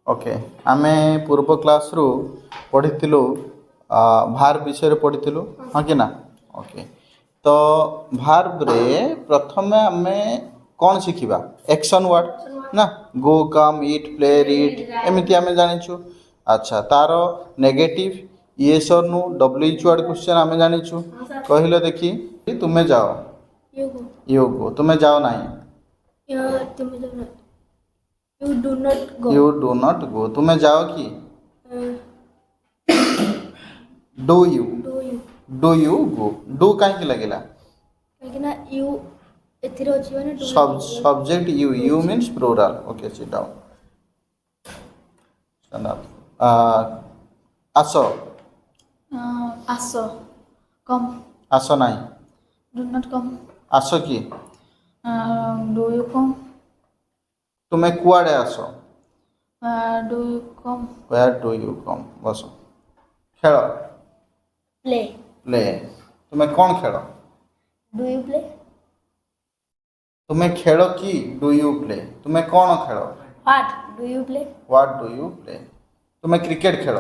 Okay आमे पूर्व class रु पढ़िथिलु भार्ब विषय पढ़िथिलु हाँ कि ना। ओके तो भार्ब रे प्रथमे आमे कौन शिखिबा एक्शन वर्ड ना गो कम ईट प्ले रीड एमिति आमे जानिछु। अच्छा तार नेगेटिव येस और नो डब्ल्यूएच वर्ड क्वेश्चन आमे जानिछु। कहिलो देखि तुमे जाओ यू गो तुमे जाओ नाही You do not go. You do not go तुमे जाओ कि do you Do you go do कहीं लगिला କାହିଁକି ନା you ଏଥିରେ ଅଛି ମାନେ do subject you means plural. Okay sit down stand up आसो ଆସ come आसो नहीं do not come आसो कि do you come तुमे कुआडे आसो do you come where do you come बसो खेल play प्ले तुमे कौन खेल do you play तुमे खेल कि डू यू प्ले तुमे कौन खेल what do you play what do you play तुमे क्रिकेट खेल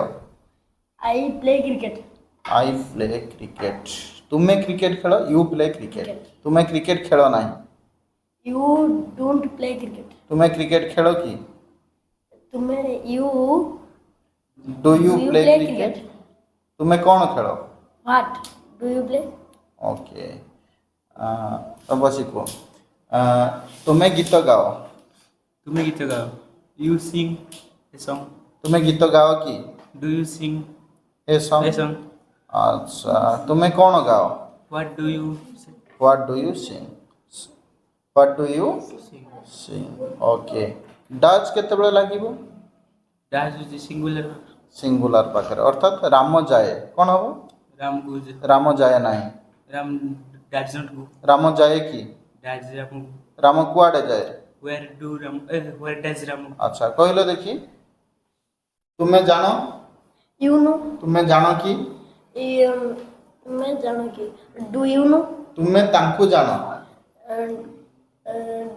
I play cricket I play cricket तुमे क्रिकेट खेल यू प्ले क्रिकेट तुमे क्रिकेट खेल नहीं you don't play cricket तुमे क्रिकेट खेल कि ତୁମେ you do you you play play cricket cricket तुमे कौन खेल what do you play okay अब शिखो तुमे गीत गाओ तुम्हें गीत गाओ यू सिंग ए सॉन्ग तुमे गीत गाओ कि do you sing a a song song अच्छा तुमे कौन गाओ what do you what do you sing what do you sing okay डच केतेबेले लागिबो डैश इज सिंगुलर सिंगुलर पाखरे अर्थात राम जाए कौन हबो राम गोज राम जाए नहीं Ram does not go Ram जाए कि डैज राम राम कुआडे जाए where do Ram where does Ram अच्छा कहलो देखी तुमे जानो you know तुमे जानो कि ତୁମେ ଜାଣ କି do you know तुमे तांकु जानो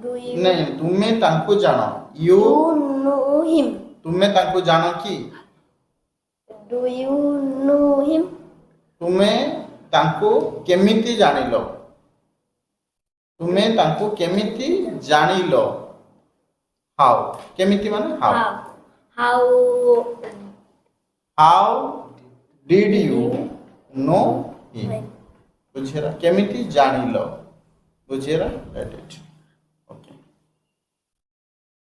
do you नहीं तुमे तांकु जानो यू you know him तुमे तांकु जानो कि do you know him तुमे तांकु केमिति जानिलो तुमे तांकु केमिति जानिलो हाउ केमिति माने how how how did you know him बुझेरा केमिति जानिलो बुझेरा दैट इट